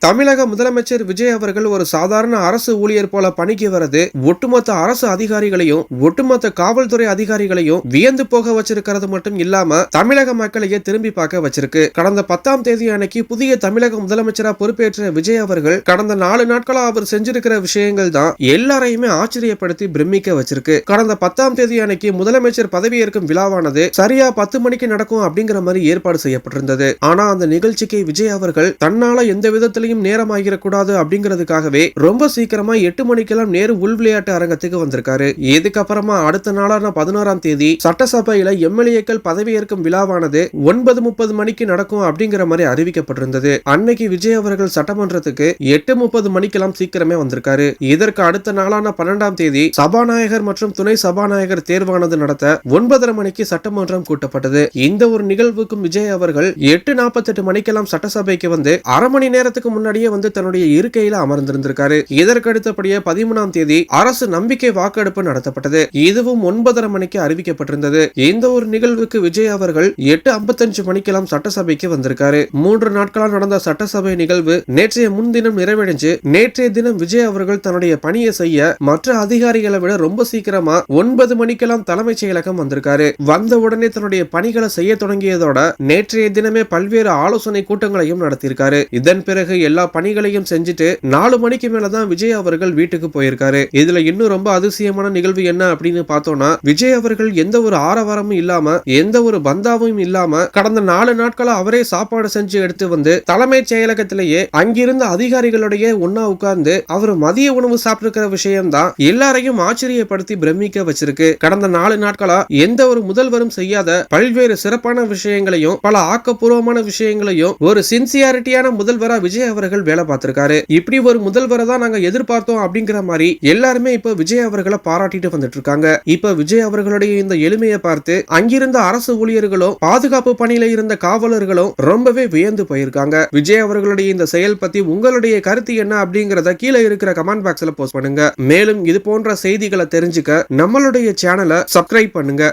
தமிழக முதலமைச்சர் விஜய் அவர்கள் ஒரு சாதாரண அரசு ஊழியர் போல பணிக்கு வரது ஒட்டுமொத்த அரசு அதிகாரிகளையும் ஒட்டுமொத்த காவல்துறை அதிகாரிகளையும் வியந்து போக வச்சிருக்கிறது மட்டும் இல்லாம தமிழக மக்களையே திரும்பி பார்க்க வச்சிருக்கு. கடந்த 10ஆம் தேதி அன்னைக்கு புதிய தமிழக முதலமைச்சரா பொறுப்பேற்ற விஜய் அவர்கள் கடந்த 4 நாட்களா அவர் செஞ்சிருக்கிற விஷயங்கள் தான் எல்லாரையுமே ஆச்சரியப்படுத்தி பிரமிக்க வச்சிருக்கு. கடந்த 10ஆம் தேதி அன்னைக்கு முதலமைச்சர் பதவியேற்கும் விழாவானது சரியா 10 மணிக்கு நடக்கும் அப்படிங்கிற மாதிரி ஏற்பாடு செய்யப்பட்டிருந்தது. ஆனா அந்த நிகழ்ச்சிக்கு விஜய் அவர்கள் தன்னால எந்த விதத்திலையும் நேரமாகிடக்கூடாது அப்படிங்கிறதுக்காகவே ரொம்ப சீக்கிரமா 8 மணிக்கெல்லாம் நேரு உள் விளையாட்டு அரங்கத்துக்கு வந்திருக்காரு. இதுக்கப்புறமா அடுத்த நாளான 11ஆம் தேதி சட்டசபையில எம்எல்ஏக்கள் பதவியேற்கும் விழாவானது 9:30 மணிக்கு நடக்கும் அப்படிங்கிற மாதிரி அறிவிக்கப்பட்டிருந்தது. அன்னைக்கு விஜய் அவர்கள் சட்டமன்றத்துக்கு 8:30 மணிக்கெல்லாம் சீக்கிரமே வந்திருக்காரு. இதற்கு அடுத்த நாளான 12ஆம் தேதி சபாநாயகர் மற்றும் துணை சபாநாயகர் தேர்வானது நடத்த 9:30 மணிக்கு சட்டமன்றம் கூட்டப்பட்டது. இந்த ஒரு நிகழ்வுக்கும் விஜய் அவர்கள் 8:48 மணிக்கெல்லாம் சட்டசபைக்கு வந்து அரை மணி நேரத்துக்கு முன்னாடியே வந்து தன்னுடைய இருக்கையில அமர்ந்திருந்திருக்காரு. இதற்கு அடுத்தபடியே 13ஆம் தேதி அரசு நம்பிக்கை வாக்கெடுப்பு நடத்தப்பட்டது. இதுவும் 9:30 மணிக்கு அறிவிக்கப்பட்டிருந்தது. இந்த ஒரு நிகழ்வுக்கு விஜய் அவர்கள் 8:55 மணிக்கெல்லாம் சட்டசபைக்கு வந்திருக்காரு. 3 நாட்களா நடந்த சட்டசபை நிகழ்வு நேற்றைய முன்தினம் நிறைவடைஞ்சு நேற்றைய தினம் விஜய் அவர்கள் தன்னுடைய பணியை செய்ய மற்ற அதிகாரிகளை விட ரொம்ப சீக்கிரமா 9 மணிக்கெல்லாம் தலைமைச் செயலகம் வந்திருக்காரு. வந்த உடனே தன்னுடைய பணிகளை செய்ய தொடங்கியதோட நேற்றைய தினமே பல்வேறு ஆலோசனை கூட்டங்களையும் நடத்தியிருக்காரு. இதன் பிறகு எல்லா பணிகளையும் செஞ்சுட்டு 4 மணிக்கு மேலதான் விஜய் அவர்கள் வீட்டுக்கு போயிருக்காரு. இதுல இன்னும் ரொம்ப அதிசயமான நிகழ்வு என்ன அப்படின்னு பார்த்தோம்னா விஜய் அவர்கள் எந்த ஒரு ஆரவாரமும் இல்லாம எந்த ஒரு பந்தாவும் இல்லாம கடந்த 4 நாட்களா அவரே சாப்பாடு செஞ்சு எடுத்து வந்து தலைமைச் செயலகத்திலேயே அங்கிருந்த அதிகாரிகளுடைய ஒன்னா உட்கார்ந்து அவர் மதிய உணவு சாப்பிட்டிருக்கிற விஷயம் தான் எல்லாரையும் ஆச்சரியப்படுத்தி பிரமிக்க வச்சிருக்கு. கடந்த 4 நாட்களா எந்த ஒரு முதல்வரும் செய்யாத பல்வேறு சிறப்பான விஷயங்களையும் பல ஆக்கப்பூர்வமான விஷயங்களையும் ஒரு சின்சியாரிட்டியான முதல்வரா விஜய் அவர்கள் வேலை பார்த்திருக்காரு. இப்படி ஒரு முதல்வரை தான் நாங்க எதிர்பார்த்தோம் அப்படிங்கிற மாதிரி எல்லாருமே இப்ப விஜய் அவர்களை பாராட்டிட்டு வந்துட்டு இருக்காங்க. இப்ப விஜய் அவர்களுடைய இந்த எளிமையை பார்த்து அங்கிருந்த அரசு ஊழியர்களும் பாதுகாப்பு பணியில இருந்த காவலர்களும் ரொம்பவே வியந்து போயிருக்காங்க. விஜய் அவர்களுடைய இந்த செயல் பத்தி உங்களுடைய கருத்து என்ன அப்படிங்கறத கீழே இருக்கிற கமெண்ட் பாக்ஸ்ல போஸ்ட் பண்ணுங்க. மேலும் இது போன்ற செய்திகளை தெரிஞ்சுக்க நம்மளுடைய சேனலை சப்ஸ்கிரைப் பண்ணுங்க.